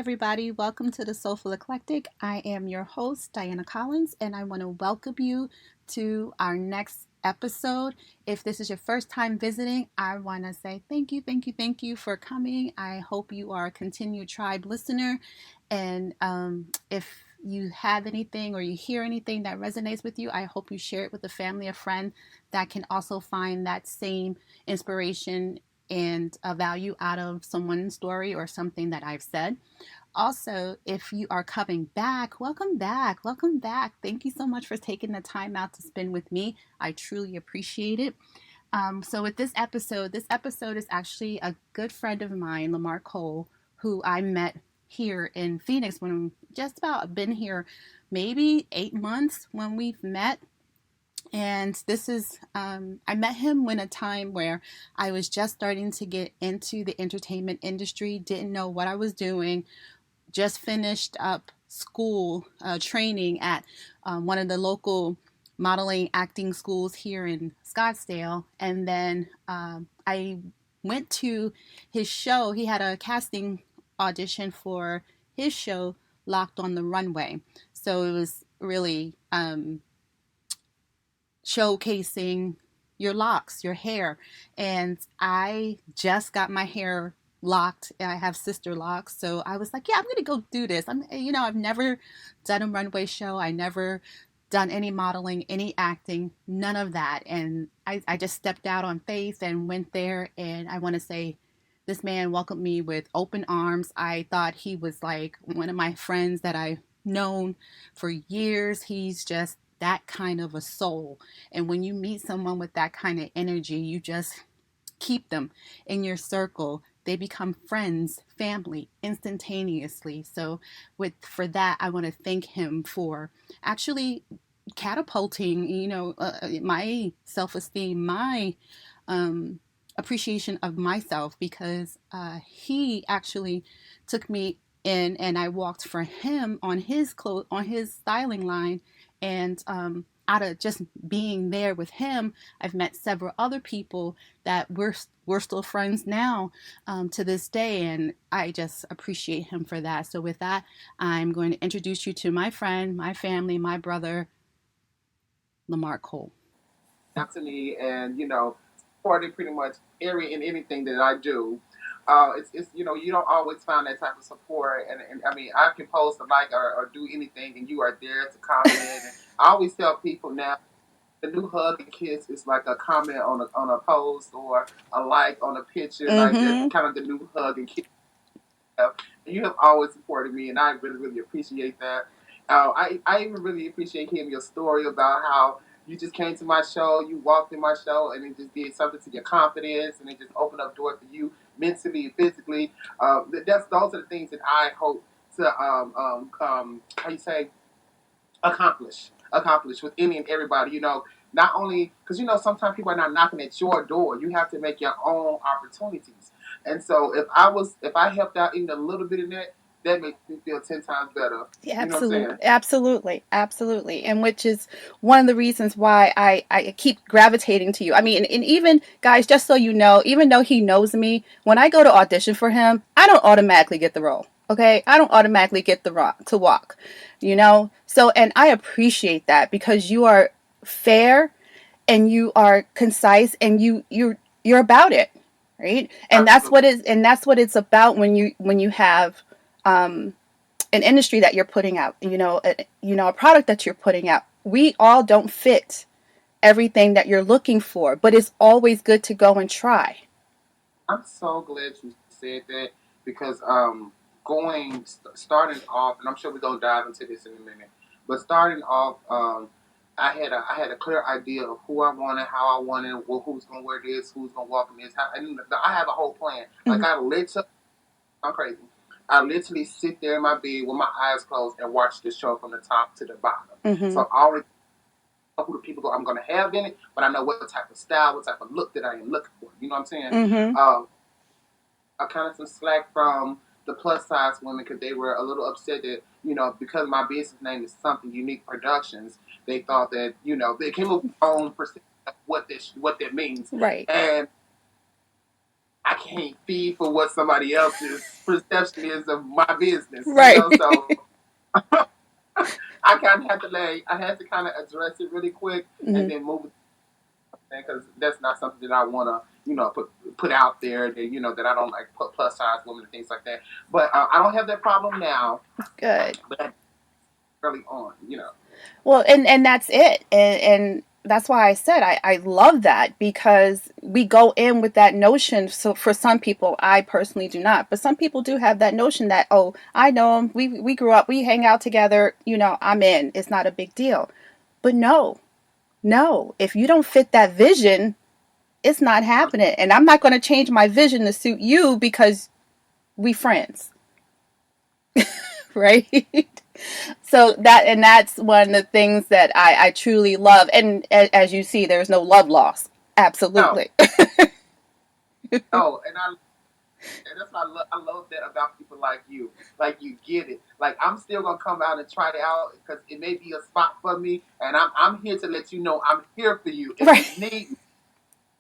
everybody. Welcome to the Soulful Eclectic. I am your host, Diana Collins, and I want to welcome you to our next episode. If this is your first time visiting, I want to say thank you for coming. I hope you are a continued tribe listener. And if you have anything or you hear anything that resonates with you, I hope you share it with a family, a friend that can also find that same inspiration and a value out of someone's story or something that I've said. Also, if you are coming back, welcome back. Welcome back. Thank you so much for taking the time out to spend with me. I truly appreciate it. So with this episode is actually a good friend of mine, LaMark Cole, who I met here in Phoenix when just about been here maybe 8 months when we've met. And this is, I met him when a time where I was just starting to get into the entertainment industry, didn't know what I was doing, just finished up school training at one of the local modeling acting schools here in Scottsdale. And then I went to his show. He had a casting audition for his show, Locked on the Runway. So it was really showcasing your locks, your hair. And I just got my hair locked. I have sister locks. So I was like, yeah, I'm going to go do this. I've never done a runway show. I never done any modeling, any acting, none of that. And I just stepped out on faith and went there. And I want to say, this man welcomed me with open arms. I thought he was like one of my friends that I've known for years. He's just that kind of a soul. And when you meet someone with that kind of energy, you just keep them in your circle. They become friends, family instantaneously. So for that, I want to thank him for actually catapulting, my self-esteem, my appreciation of myself, because he actually took me in and I walked for him on his styling line. And out of just being there with him, I've met several other people that we're still friends now to this day. And I just appreciate him for that. So with that, I'm going to introduce you to my friend, my family, my brother, LaMark Cole. Anthony, and supported pretty much every and anything that I do. It's you don't always find that type of support, and I mean I can post a like or do anything, and you are there to comment. And I always tell people now the new hug and kiss is like a comment on a post or a like on a picture, like that's Mm-hmm. kind of the new hug and kiss. And you have always supported me, and I really really appreciate that. I even really appreciate hearing your story about how you just came to my show, you walked in my show, and it just did something to your confidence, and it just opened up doors for you mentally and physically. Those are the things that I hope to how you say accomplish with any and everybody. Not only because sometimes people are not knocking at your door, you have to make your own opportunities. And so if I helped out even a little bit in that, that makes me feel 10 times better. Yeah, You know what I'm absolutely, saying? absolutely, and which is one of the reasons why I keep gravitating to you. I mean, and even guys, just so you know, even though he knows me, when I go to audition for him, I don't automatically get the role. Okay, I don't automatically get the rock to walk. So and I appreciate that because you are fair and you are concise and you're about it, right? And Absolutely. that's what it's about when you have an industry that you're putting out, a product that you're putting out. We all don't fit everything that you're looking for, but it's always good to go and try. I'm so glad you said that because starting off, and I'm sure we're gonna dive into this in a minute. But starting off, I had a clear idea of who I wanted, how I wanted, who's gonna wear this, who's gonna walk in this. And I have a whole plan. Like Mm-hmm. I'm crazy. I literally sit there in my bed with my eyes closed and watch the show from the top to the bottom. Mm-hmm. So I already know who the people I'm gonna have in it, but I know what type of style, what type of look that I am looking for. You know what I'm saying? Mm-hmm. I kind of some slack from the plus size women because they were a little upset that because my business name is Something Unique Productions, they thought that they came up with their own perception of what that means. Right. And I can't feed for what somebody else's perception is of my business, you Right. know. So I kind of had to I had to kind of address it really quick and Hmm. then move it because that's not something that I want to, put out there that that I don't like put plus size women and things like that. But I don't have that problem now. Good. But early on. Well, and that's it. And that's why I said I love that because we go in with that notion. So for some people, I personally do not, but some people do have that notion that, oh, I know him. We grew up, we hang out together. I'm in. It's not a big deal. But no, no. If you don't fit that vision, it's not happening. And I'm not going to change my vision to suit you because we friends, right? So that's one of the things that I truly love. And as you see, there's no love loss. No, Absolutely. no, and that's why I love that about people like you. Like you get it. Like I'm still gonna come out and try it out because it may be a spot for me, and I'm here to let you know I'm here for you if Right. you need me.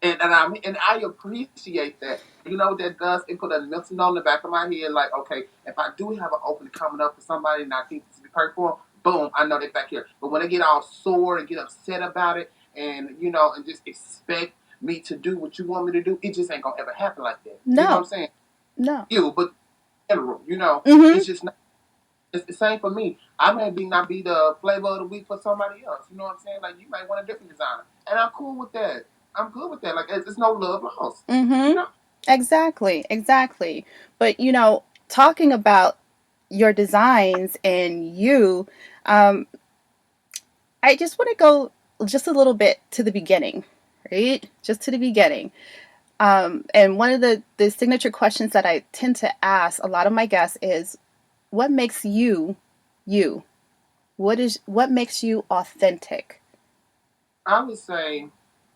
And I appreciate that. You know what that does? It put a mental note on the back of my head, like, okay, if I do have an opening coming up for somebody and I think this will be perfect for them, boom, I know they're back here. But when they get all sore and get upset about it, and and just expect me to do what you want me to do, it just ain't gonna ever happen like that. You know what I'm No. saying? No. You, but in general, Mm-hmm. it's just not. It's the same for me. I may be not be the flavor of the week for somebody else. You know what I'm saying? Like you might want a different designer, and I'm cool with that. I'm good with that. Like it's no love lost. You Mm-hmm. know? Exactly. Exactly. But talking about your designs and you, um, I just want to go just a little bit to the beginning, right? Just to the beginning. And one of the signature questions that I tend to ask a lot of my guests is, what makes you you? What makes you authentic? I would say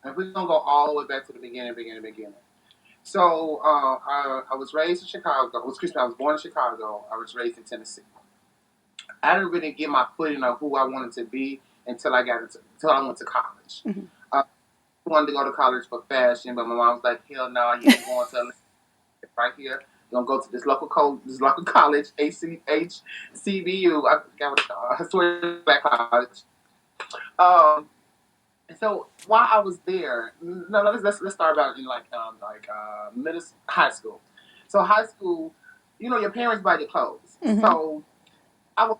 if we're gonna go all the way back to the beginning. So I was raised in Chicago. I was born in Chicago. I was raised in Tennessee. I didn't really get my footing on who I wanted to be until I went to college. Mm-hmm. I wanted to go to college for fashion, but my mom was like, "Hell no, you ain't going to right here. You're gonna go to this local college, HCBU. I forgot what Historic Black College. Um, and so while I was there, no, let's start about in middle high school. So high school, your parents buy your clothes. Mm-hmm. So I was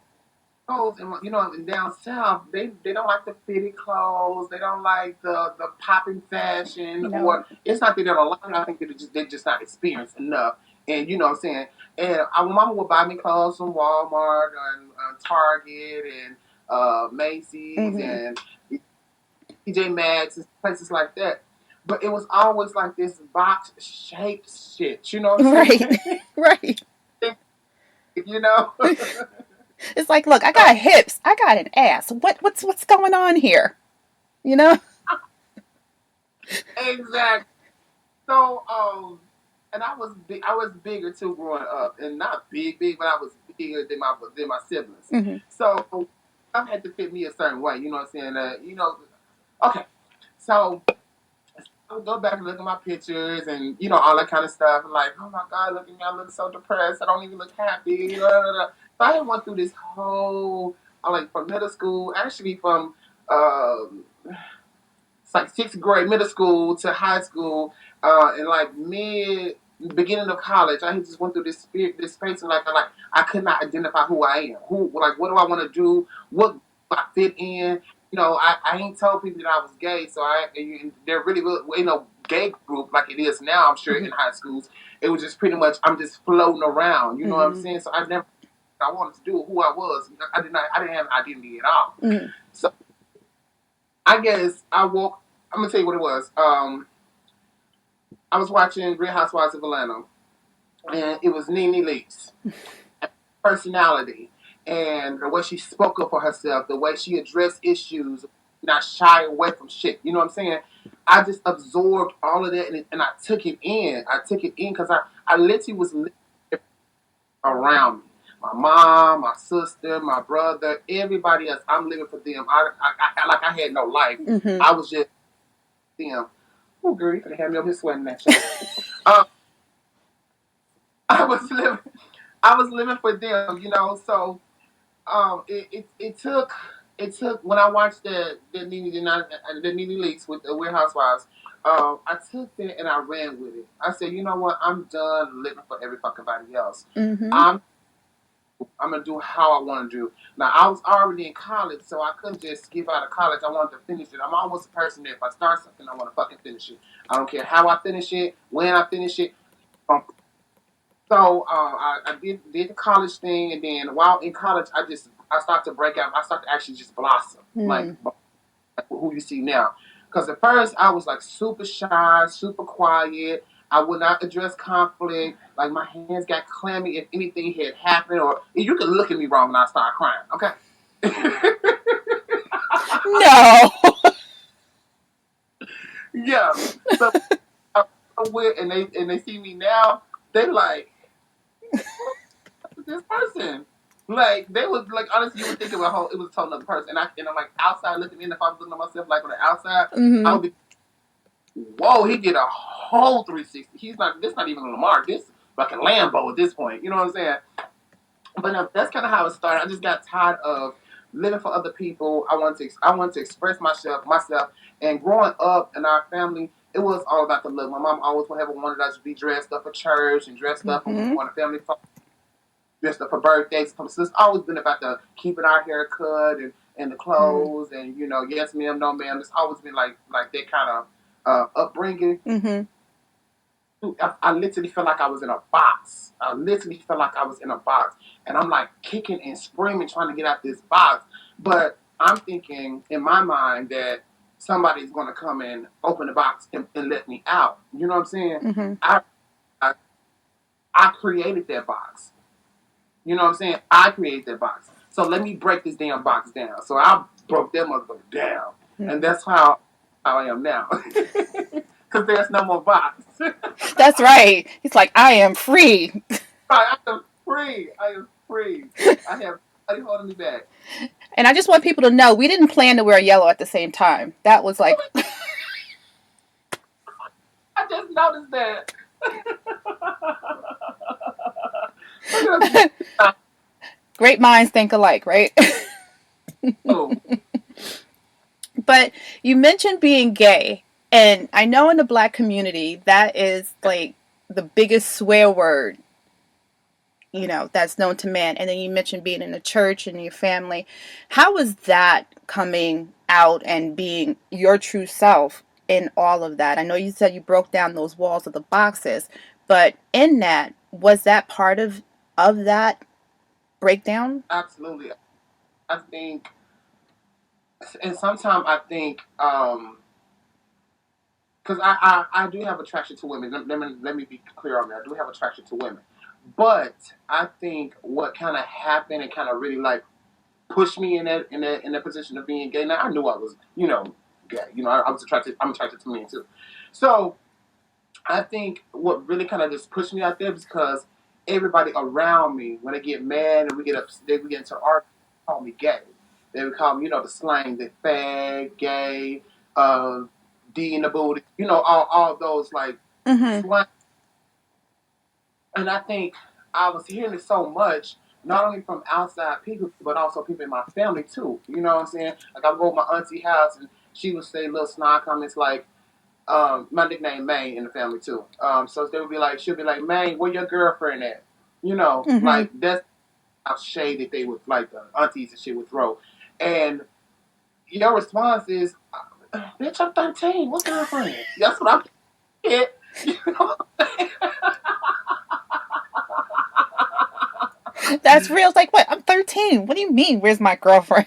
clothes, and in down south, they don't like the fitted clothes. They don't like the popping fashion, No. or it's not that they don't like it. I think they're just not experienced enough. And you know what I'm saying. And my mama would buy me clothes from Walmart and Target and Macy's Mm-hmm. and TJ Maxx and places like that. But it was always like this box shaped shit. You know what I'm Right. saying? Right. you know. It's like, look, I got hips, I got an ass. What's going on here? You know? Exactly. So, and I was bigger too growing up, and not big, but I was bigger than my siblings. Mm-hmm. So I had to fit me a certain way. You know what I'm saying? Okay. So I would go back and look at my pictures and all that kind of stuff. And like, oh my God, look at me! I look so depressed. I don't even look happy. Blah, blah, blah. So I went through this whole, like from middle school, actually from um, it's like sixth grade, middle school to high school, and like mid beginning of college, I just went through this space, and like I could not identify who I am, who like what do I want to do, what do I fit in. I ain't told people that I was gay, so there really was gay group like it is now. I'm sure Mm-hmm. in high schools, it was just pretty much I'm just floating around. You know what I'm Mm-hmm. saying? So I wanted to do who I was. I didn't have an identity at all. Mm-hmm. So I guess I woke. I'm gonna tell you what it was. I was watching Real Housewives of Atlanta, and it was Nene Leakes personality and the way she spoke up for herself, the way she addressed issues, not shy away from shit. You know what I'm saying? I just absorbed all of that and I took it in. I took it in because I literally was living around me. My mom, my sister, my brother, everybody else. I'm living for them. Like I had no life. Mm-hmm. I was just them. Oh, girl, you could have me over here sweating that show. I was living, I was living for them, you know. So it took when I watched the Nene Leaks with the Weird Housewives. I took that and I ran with it. I said, you know what? I'm done living for every fucking body else. Mm-hmm. I'm I'm gonna do how I want to do. Now I was already in college, so I couldn't just skip out of college. I wanted to finish it. I'm almost a person that if I start something, I want to fucking finish it. I don't care how I finish it, when I finish it. Um, So I did the college thing, and then while in college, I started to break out. I started to actually just blossom, like Mm. who you see now. Because at first I was like super shy, super quiet. I would not address conflict. Like my hands got clammy if anything had happened, or you could look at me wrong and I start crying. Okay. No. Yeah. So I went and they see me now. They like, this person. Like they was like honestly, you would think it was a total other person. And I'm like outside looking in. If I was looking at myself like on the outside, I Mm-hmm. would be, whoa, he did a whole 360. He's not. This not even LaMark. This like a Lambo at this point. You know what I'm saying? But that's kind of how it started. I just got tired of living for other people. I wanted to express myself. And growing up in our family, it was all about the look. My mom always wanted us to be dressed up for church and dressed up Mm-hmm. on a family dressed up for birthdays. So it's always been about the keeping our hair cut and the clothes and yes ma'am, no ma'am. It's always been like that kind of upbringing. Mm-hmm. I literally felt like I was in a box. I literally felt like I was in a box, and I'm like kicking and screaming trying to get out this box. But I'm thinking in my mind that somebody's going to come and open the box and let me out. You know what I'm saying? Mm-hmm. I, I I created that box. You know what I'm saying? I created that box. So let me break this damn box down. So I broke that motherfucker down. And that's how I am now. Because there's no more box. Right, That's right. He's like, I am free. I am free. I am free. I have nobody holding me back. And I just want people to know we didn't plan to wear yellow at the same time. That was like, I just noticed that. Look at us. great minds think alike, right? Oh, But you mentioned being gay. And I know in the black community, that is like the biggest swear word, that's known to man. And then you mentioned being in the church and your family. How was that coming out and being your true self in all of that? I know you said you broke down those walls of the boxes, but in that, was that part of that breakdown? absolutely. I think, and sometimes I think, because I do have attraction to women. Let me be clear on that. I do have attraction to women. But I think what kind of happened and kind of really like pushed me in that position of being gay. Now I knew I was, gay. I was attracted. I'm attracted to men too. So I think what really kind of just pushed me out there is because everybody around me, when they get mad and we get into art, call me gay. They would call me, the slang, the fag, gay, uh, D in the booty, all those like Mm-hmm. slang. And I think I was hearing it so much, not only from outside people, but also people in my family too. You know what I'm saying? Like I go to my auntie house and she would say little snide comments like, my nickname May in the family too. So they would be like, she'll be like, May, where your girlfriend at? Mm-hmm. Like that's how shade they would like the aunties and shit would throw. And your response is, bitch, I'm 13. What girlfriend? That's what I'm saying. You know? That's real. It's like, what? I'm 13. What do you mean? Where's my girlfriend?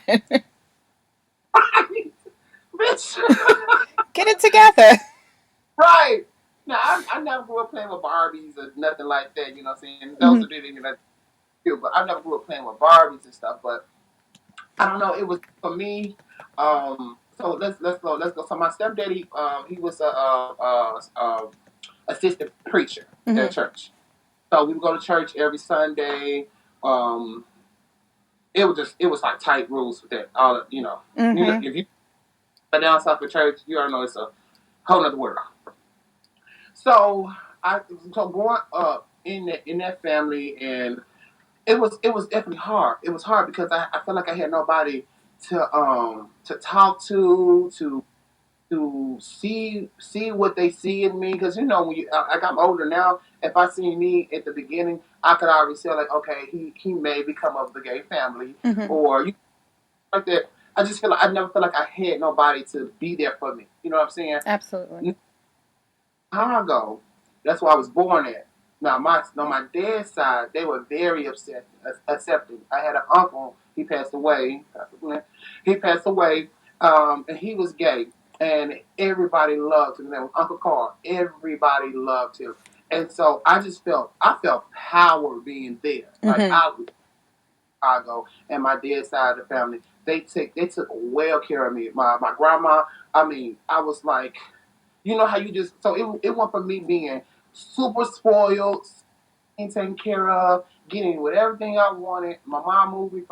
Right, bitch. Get it together. Right. Now, I never grew up playing with Barbies or nothing like that. You know what I'm saying? Those Mm-hmm. are really that too. But I never grew up playing with Barbies and stuff. But I don't know. It was for me. So let's go. Let's go. So my stepdaddy, he was a assistant preacher at a Mm-hmm. church. So we would go to church every Sunday. Um, it was like tight rules with that. Mm-hmm. If you are down south of church, you already know it's a whole nother world. So I so growing up. in that family, and it was definitely hard. It was hard because I felt like I had nobody to talk to see what they see in me, because when I got older now, if I see me at the beginning, I could already say like, okay, he may become of the gay family, Mm-hmm. or like that. I just feel like I never felt like I had nobody to be there for me. You know what I'm saying? Absolutely. Chicago. That's where I was born at. Now, on my dad's side, they were very accepting. I had an uncle. He passed away. He passed away, and he was gay, and everybody loved him. That was Uncle Carl. Everybody loved him, and so I felt power being there. Like Mm-hmm. I was in Chicago, and my dad's side of the family, they took well care of me. My grandma. I mean, I was like, how you just so it went from me being super spoiled, being taken care of, getting with everything I wanted. My mom moved us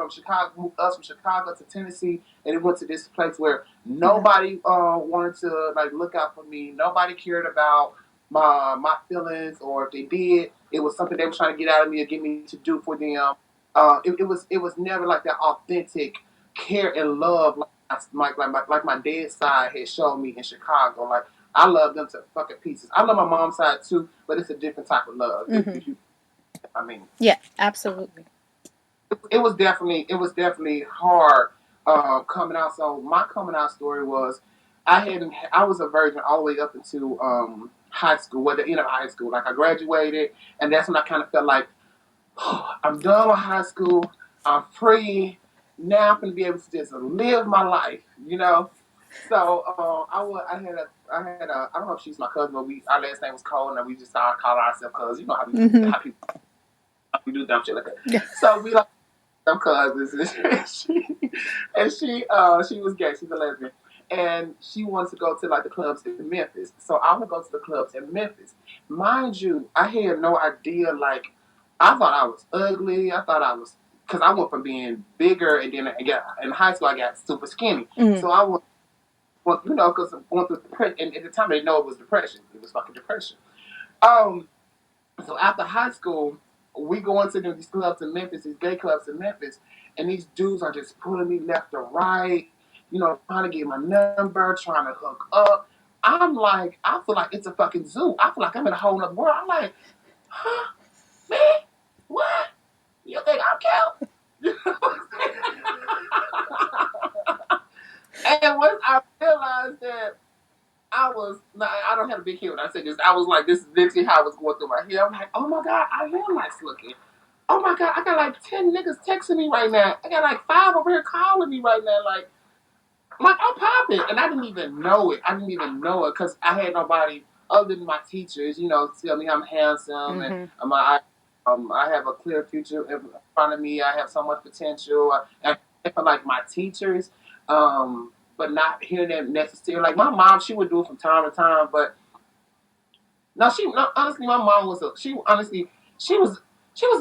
from Chicago to Tennessee, and it went to this place where Mm-hmm. nobody wanted to like look out for me. Nobody cared about my feelings, or if they did, it was something they were trying to get out of me or get me to do for them. It was never like that authentic care and love like my dad's side had showed me in Chicago. Like I love them to fucking pieces. I love my mom's side too, but it's a different type of love. Mm-hmm. If you, I mean, Yeah, absolutely. it was definitely hard coming out. So my coming out story was I was a virgin all the way up into high school, well, the end of high school. Like I graduated, and that's when I kind of felt like I'm done with high school. I'm free. Now I'm gonna be able to just live my life. So I don't know if she's my cousin, but our last name was Cole, and we just started calling ourselves cousins. You know Mm-hmm. how we do dumb shit like that. Yeah. So we like some cousins, and she was gay. She's a lesbian, and she wants to go to like the clubs in Memphis. So I would go to the clubs in Memphis. Mind you, I had no idea. Like I thought I was ugly. I thought I was because I went from being bigger, and then in high school I got super skinny. Mm-hmm. So I went, well, because I'm going through depression, and at the time I didn't know it was depression. It was fucking depression. Um, so after high school, we go into these clubs in Memphis, these gay clubs in Memphis, and these dudes are just pulling me left or right, trying to get my number, trying to hook up. I'm like, I feel like it's a fucking zoo. I feel like I'm in a whole other world. I'm like, huh, man, what? You think I'm cute? And once I realized that I don't have a big head when I say this. I was like, this is literally how I was going through my head. I'm like, oh my God, I am nice looking. Oh my God, I got like 10 niggas texting me right now. I got like 5 over here calling me right now. Like I'm popping. And I didn't even know it. I didn't even know it because I had nobody other than my teachers, tell me I'm handsome and Mm-hmm. I have a clear future in front of me. I have so much potential. And I feel like my teachers, but not hearing them necessarily. Like my mom, she would do it from time to time, but no, honestly, my mom was she was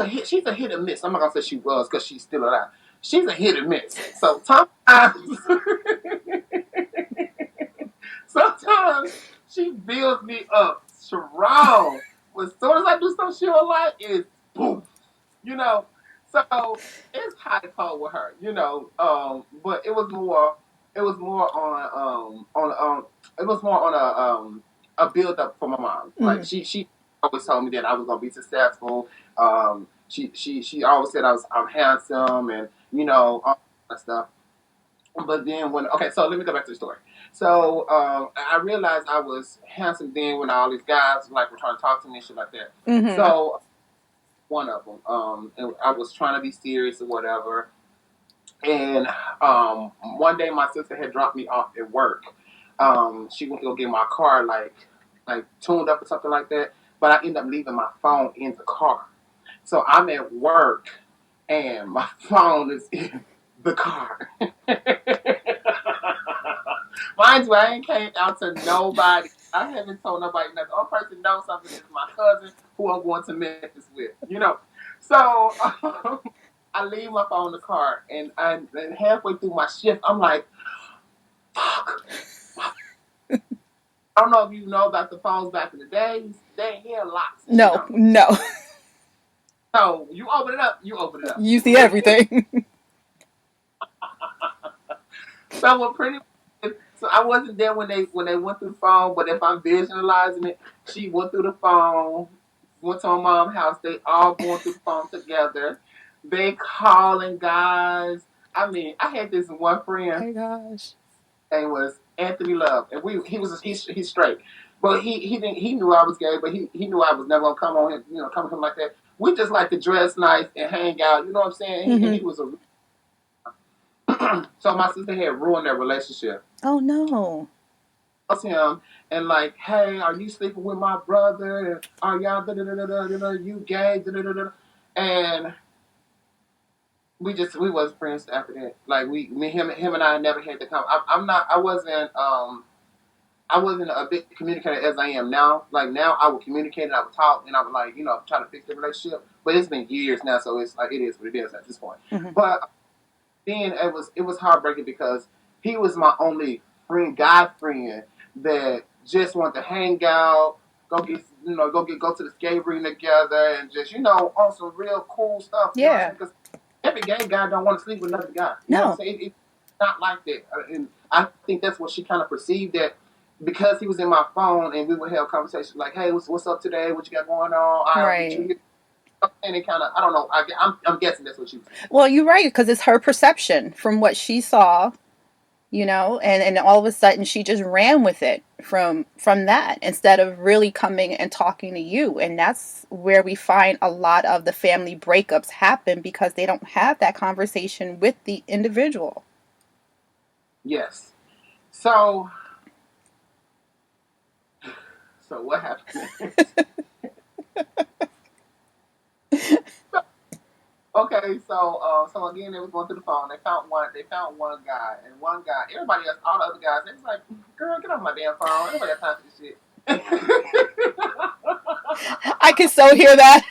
a hit. She's a hit and miss. I'm not gonna say she was because she's still alive. She's a hit and miss. So sometimes she builds me up strong. But as soon as I do something she don't like, it's boom. You know. So it's high cold with her. But it was more on a build up for my mom. Mm-hmm. Like she always told me that I was gonna be successful. She always said I'm handsome and all that stuff. But then so let me go back to the story. So I realized I was handsome then when all these guys like were trying to talk to me and shit like that. Mm-hmm. So one of them, and I was trying to be serious or whatever. And one day my sister had dropped me off at work. She went to go get my car like tuned up or something like that. But I ended up leaving my phone in the car. So I'm at work and my phone is in the car. Mind you, I ain't came out to nobody. I haven't told nobody nothing. The only person knows something is my cousin who I'm going to Memphis with. So I leave my phone in the car, and halfway through my shift, I'm like, fuck. I don't know if you know about the phones back in the days. They had locks and shit No, on them. no. So you open it up, you open it up. You see everything. So what pretty so I wasn't there when they went through the phone, but if I'm visualizing it, she went through the phone, went to her mom's house, they all going through the phone together. They calling guys. I mean, I had this one Oh friend, my gosh. name was Anthony Love, and he's straight. But he knew I was gay, but he knew I was never gonna come on him, come on him like that. We just like to dress nice and hang out, you know what I'm saying? And he Mm-hmm. was a so my sister had ruined their relationship. Oh no. Him and like, hey, are you sleeping with my brother? Are y'all you gay? And we was friends after that. Like him and I never had to come. I'm not. I wasn't a big communicator as I am now. Like now, I would communicate and I would talk and I would like try to fix the relationship. But it's been years now, so it's like it is what it is at this point. Mm-hmm. But then it was heartbreaking because he was my only guy friend that just wanted to hang out, go to the skate ring together, and just on some real cool stuff. You know what I'm Yeah. saying? Because every gay guy don't want to sleep with another guy. You know what I'm No. saying? It's not like that, and I think that's what she kind of perceived that. Because he was in my phone and we would have conversations like, "Hey, what's up today? What you got going on? I'll meet you Right. here." And it kind of, I don't know. I'm guessing that's what she was saying. Well, you're right, because it's her perception from what she saw, and all of a sudden she just ran with it from that instead of really coming and talking to you. And that's where we find a lot of the family breakups happen because they don't have that conversation with the individual. Yes. So, so what happened? Okay, so again, they was going through the phone. They found one guy, and one guy. Everybody else, all the other guys, they was like, "Girl, get off my damn phone. Nobody got time for this shit." I can so hear that.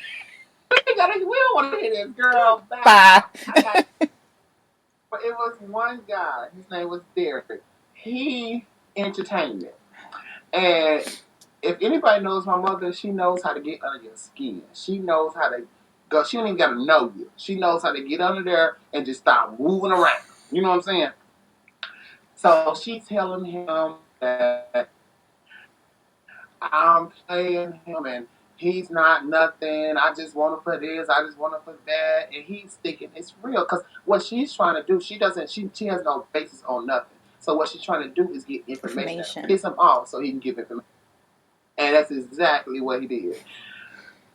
We don't want to hear this, girl. Bye. Bye. I got. But it was one guy. His name was Derek. He entertained me, and if anybody knows my mother, she knows how to get under your skin. She knows how to go. She don't even got to know you. She knows how to get under there and just start moving around. You know what I'm saying? So she's telling him that I'm playing him and he's not nothing. I just want him for this. I just want him for that. And he's thinking it's real because what she's trying to do, she has no basis on nothing. So what she's trying to do is get information out of him, Information. piss him off so he can give information. And that's exactly what he did.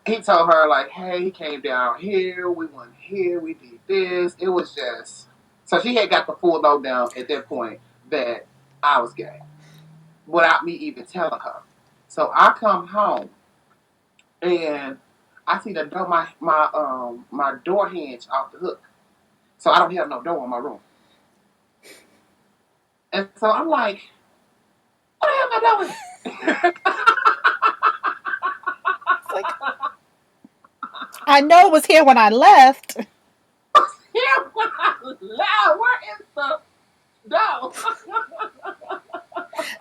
He told her like, "Hey, he came down here. We went here. We did this. It was just." So she had got the full lowdown at that point that I was gay without me even telling her. So I come home and I see the door, my door hinge off the hook. So I don't have no door in my room. And so I'm like, "What the hell am I doing?" It's like, I know it was here when I left. Here when I loud, where is the door?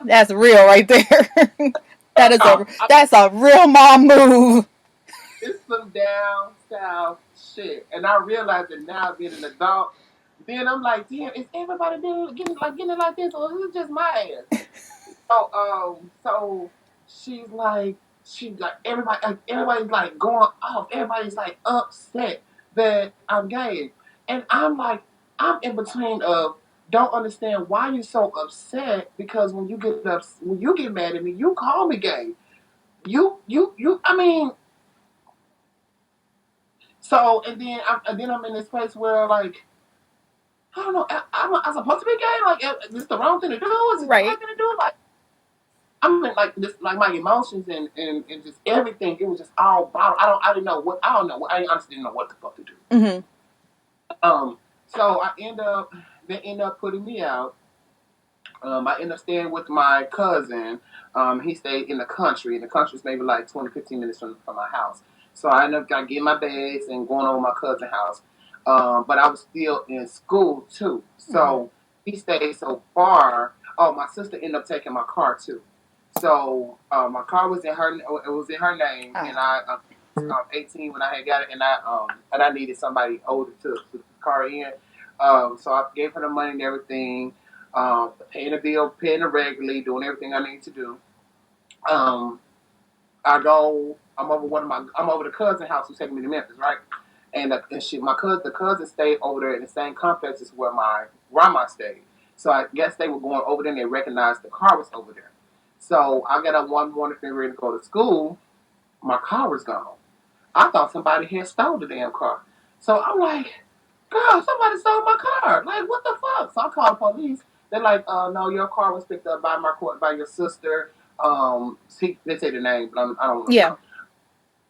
That's real right there. Oh, That's a real mom move. it's some down south shit. And I realize that now being an adult, then I'm like, damn, is everybody getting it like this, or is it just my ass? So she's like everybody's like going off. Everybody's like upset that I'm gay, and I'm like, I'm in between of don't understand why you're so upset because when you get mad at me, you call me gay. You. I mean, so and then I'm in this place where like I don't know. I'm supposed to be gay. Like, is this the wrong thing to do? Is it the right Right. thing to do? Like, I mean, like this, like my emotions and just everything. It was just all bottled. I didn't know what. I don't know. I honestly didn't know what the fuck to do. Mm-hmm. Um. So they end up putting me out. I ended up staying with my cousin. He stayed in the country. And the country's maybe like 20, 15 minutes from my house. So I ended up getting my bags and going over my cousin's house. But I was still in school too. So Mm-hmm. he stayed so far. Oh, my sister ended up taking my car too. So my car was in her. It was in her name, and Ah. 18 when I had got it, and I needed somebody older to put the car in. So I gave her the money and everything, paying the bill, paying it regularly, doing everything I need to do. Um, I go. I'm over the cousin house who's taking me to Memphis, right? The cousin stayed over there in the same complex as where my grandma stayed. So I guess they were going over there and they recognized the car was over there. So I got up one morning getting ready to go to school. My car was gone. I thought somebody had stole the damn car. So I'm like, girl, somebody stole my car. Like, what the fuck? So I called the police. They're like, no, your car was picked up by by your sister. They say the name, but I don't want to Yeah. know.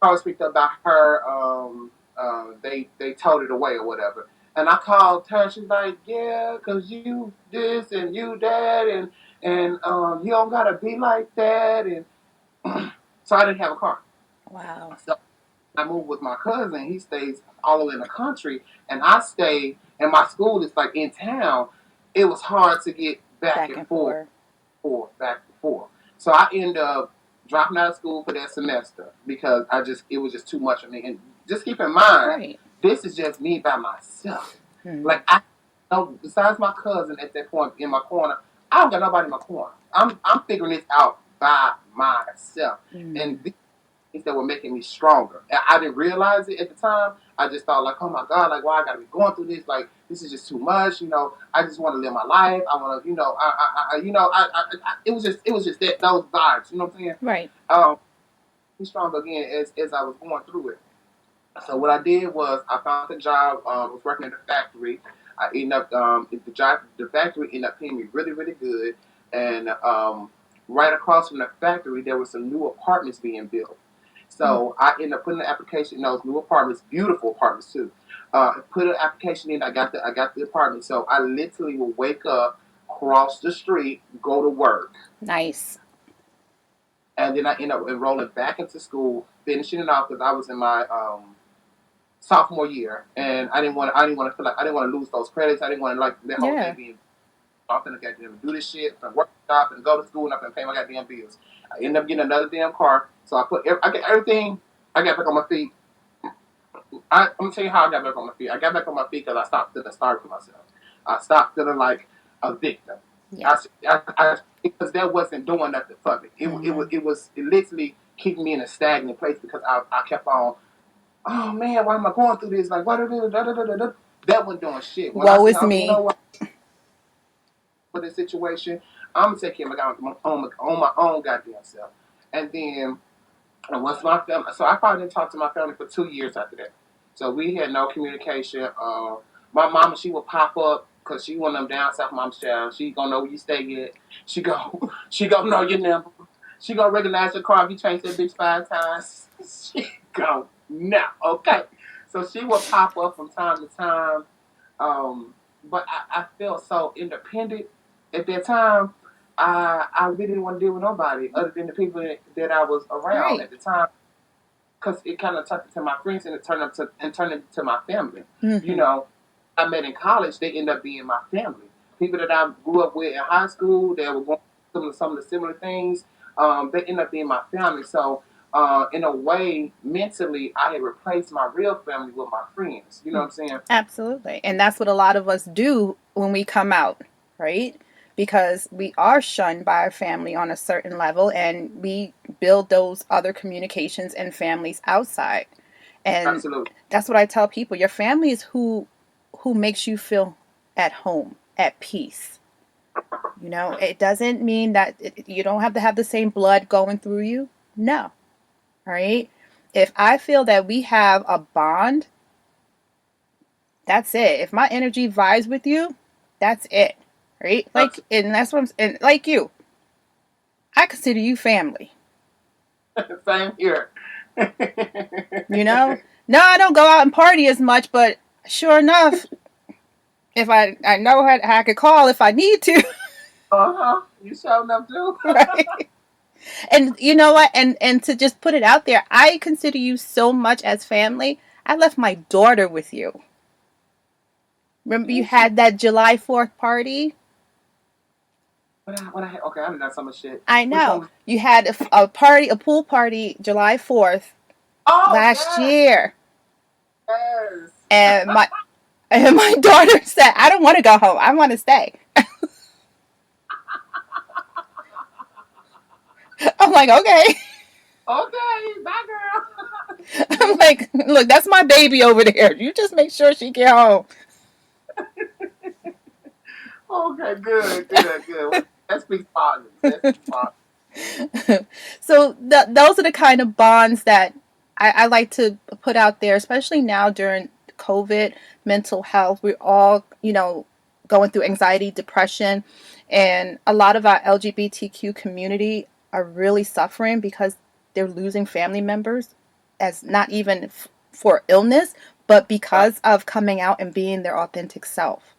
Car was picked up by her. They towed it away or whatever. And I called her. She's like, yeah, cause you this and you that and you don't gotta be like that. And so I didn't have a car. Wow. So I moved with my cousin. He stays all the way in the country, and I stay. And my school is like in town. It was hard to get back Back and and forth, forth. back and forth. So I ended up dropping out of school for that semester because it was just too much for me. And just keep in mind, Right. this is just me by myself. Hmm. Like I know, besides my cousin at that point in my corner, I don't got nobody in my corner. I'm figuring this out by myself, Hmm. and things that were making me stronger. I didn't realize it at the time. I just thought like, oh my God, like why I gotta be going through this? Like this is just too much. I just want to live my life. I want to, it was just that those vibes. You know what I'm saying? Right. Um, be stronger again as I was going through it. So what I did was I found a job. Was working at a factory. I ended up the factory ended up paying me really really good, and right across from the factory there was some new apartments being built. So I ended up putting an application in those new apartments, beautiful apartments too. Put an application in. I got the apartment. So I literally will wake up, cross the street, go to work, Nice. and then I end up enrolling back into school, finishing it off because I was in my sophomore year, and I didn't want to feel like I didn't want to lose those credits. I didn't want to like that whole thing Yeah. being. I'm gonna get them do this shit, I'm gonna work shop and go to school and I'm gonna pay my goddamn bills. I end up getting another damn car, so I get everything. I got back on my feet. I'm gonna tell you how I got back on my feet. I got back on my feet because I stopped feeling sorry for myself. I stopped feeling like a victim. Yeah. Because that wasn't doing nothing for me. Hmm. It literally keeping me in a stagnant place because I kept on. Oh man, why am I going through this? Like what? That wasn't doing shit. When I Woe said, is okay, you know me. what? For this situation, I'm gonna take care of my own goddamn self. And then once my family, so I probably didn't talk to my family for 2 years after that. So we had no communication. My mama, she would pop up because she one of them down south mom's child. She gonna know where you stay at. She gonna know your number. She gonna recognize your car if you change that bitch 5 times. She go no, okay. So she would pop up from time to time. But I felt so independent at that time. I really didn't want to deal with nobody other than the people that I was around Right. at the time, because it kind of turned into my friends and it turned into my family. You Hmm. know, I met in college, they end up being my family. People that I grew up with in high school, that were going through some of the similar things, they end up being my family. So, in a way, mentally, I had replaced my real family with my friends. You know what I'm saying? Absolutely. And that's what a lot of us do when we come out, right? Because we are shunned by our family on a certain level and we build those other communications and families outside. And Absolutely. that's what I tell people. Your family is who makes you feel at home, at peace. It doesn't mean that you don't have to have the same blood going through you. No. All right. If I feel that we have a bond, that's it. If my energy vibes with you, that's it. Right? Like, Absolutely. and that's what and like you, I consider you family. Same here. You know? No, I don't go out and party as much, but sure enough, if I know how I could call if I need to, Uh-huh. You showing up too. right? And you know what? And to just put it out there, I consider you so much as family. I left my daughter with you. Remember you Did she? had that July 4th party? Okay, I done done so much shit. I Which one know. was You had a party, a pool party July 4th, Oh last yes, year. yes. And my daughter said, I don't want to go home. I want to stay. I'm like, okay. Okay, bye, girl. I'm like, look, that's my baby over there. You just make sure she get home. Okay, good, good, good. Well, that speaks volumes. That speaks volumes. So those are the kind of bonds that I like to put out there, especially now during COVID, mental health. We're all, going through anxiety, depression, and a lot of our LGBTQ community are really suffering because they're losing family members as not even for illness, but Right. because of coming out and being their authentic self.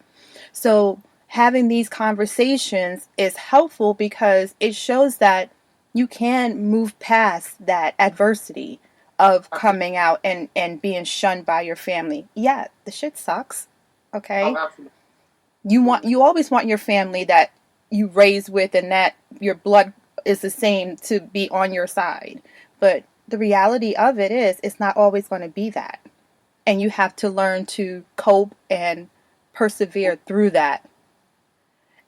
So having these conversations is helpful because it shows that you can move past that adversity of Absolutely. coming out and being shunned by your family. Yeah, the shit sucks. Oh, Okay. absolutely. You always want your family that you raised with and that your blood is the same to be on your side. But the reality of it is it's not always going to be that. And you have to learn to cope and persevere through that.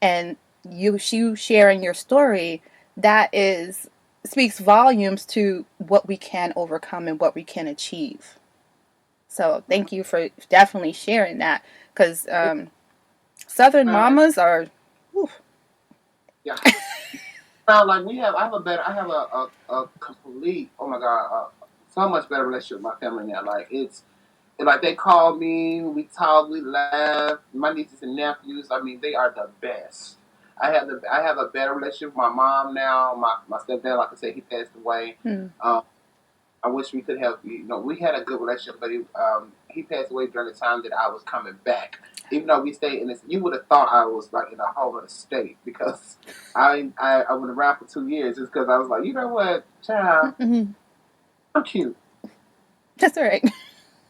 And you sharing your story, that is speaks volumes to what we can overcome and what we can achieve. So thank you for definitely sharing that, because Southern And mamas are, whew. yeah, sound like I have a complete, oh my God, so much better relationship with my family now. Like like they call me, we talk, we laugh. My nieces and nephews, I mean, they are the best. I have a better relationship with my mom now. My stepdad, like I said, he passed away. Hmm. Um, I wish we could have, we had a good relationship, but he passed away during the time that I was coming back. Even though we stayed in this, you would have thought I was like in a whole other state because I went around for 2 years just because I was like, you know what, child, Mm-hmm. I'm cute. That's all right.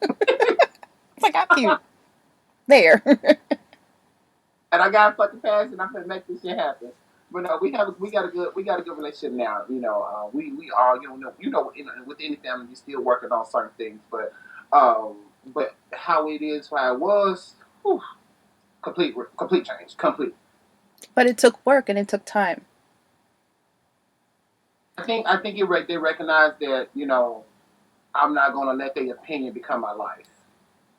It's like, I'm cute there. And I got a fucking passion. I'm gonna make this shit happen. But no, we got a good relationship now. We are with any family you still working on certain things, but how it is, how it was, whew, complete change, complete. But it took work and it took time. I think they recognize that I'm not gonna let their opinion become my life.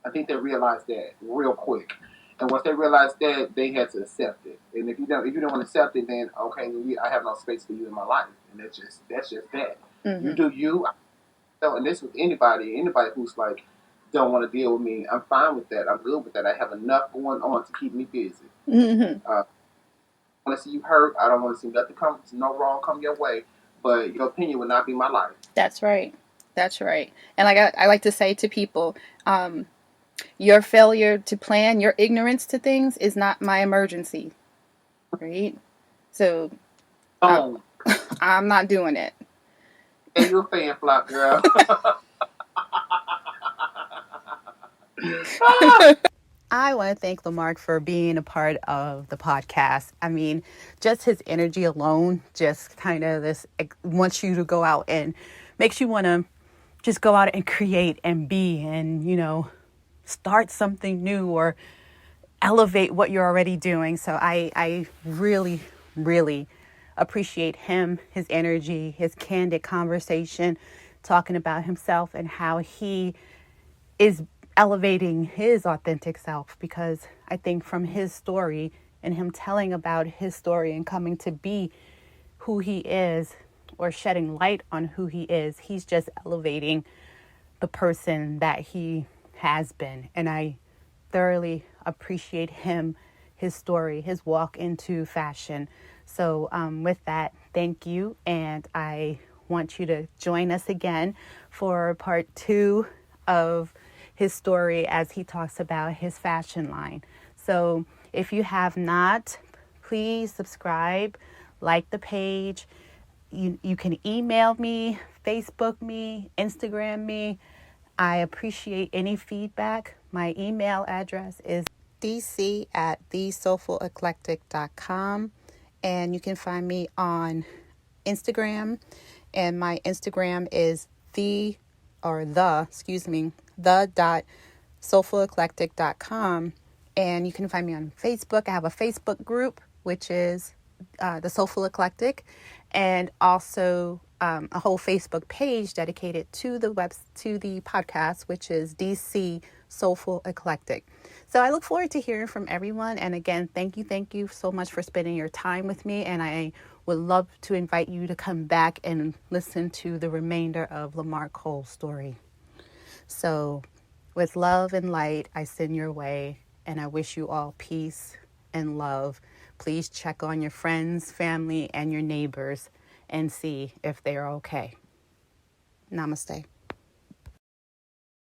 I think they realized that real quick. And once they realized that, they had to accept it. And if you don't want to accept it, then okay, I have no space for you in my life, and that's just that. You Mm-hmm. do you. And this with anybody who's like don't want to deal with me. I'm fine with that. I'm good with that. I have enough going on to keep me busy. Mm-hmm. I want to see you hurt. I don't want to see nothing come, no wrong come your way. But your opinion will not be my life. That's right. That's right. And like I like to say to people, um, your failure to plan, your ignorance to things is not my emergency, right? So I, Boom. I'm not doing it. And you're a fan flop, girl. I want to thank LaMark for being a part of the podcast. I mean, just his energy alone, just kind of this wants you to go out and makes you want to just go out and create and be and, start something new or elevate what you're already doing. So I really, really appreciate him, his energy, his candid conversation, talking about himself and how he is elevating his authentic self, because I think from his story and him telling about his story and coming to be who he is or shedding light on who he is, he's just elevating the person that he has been. And I thoroughly appreciate him, his story, his walk into fashion. So, with that, thank you. And I want you to join us again for part 2 of his story as he talks about his fashion line. So, if you have not, please subscribe, like the page. You can email me, Facebook me, Instagram me. I appreciate any feedback. My email address is dc@thesoulfuleclectic.com, and you can find me on Instagram, and my Instagram is the.soulfuleclectic.com. And you can find me on Facebook. I have a Facebook group, which is the Soulful Eclectic, and also a whole Facebook page dedicated to the podcast, which is DC Soulful Eclectic. So I look forward to hearing from everyone. And again, thank you so much for spending your time with me. And I would love to invite you to come back and listen to the remainder of LaMark Cole's story. So with love and light, I send your way, and I wish you all peace and love. Please check on your friends, family, and your neighbors and see if they are okay. Namaste.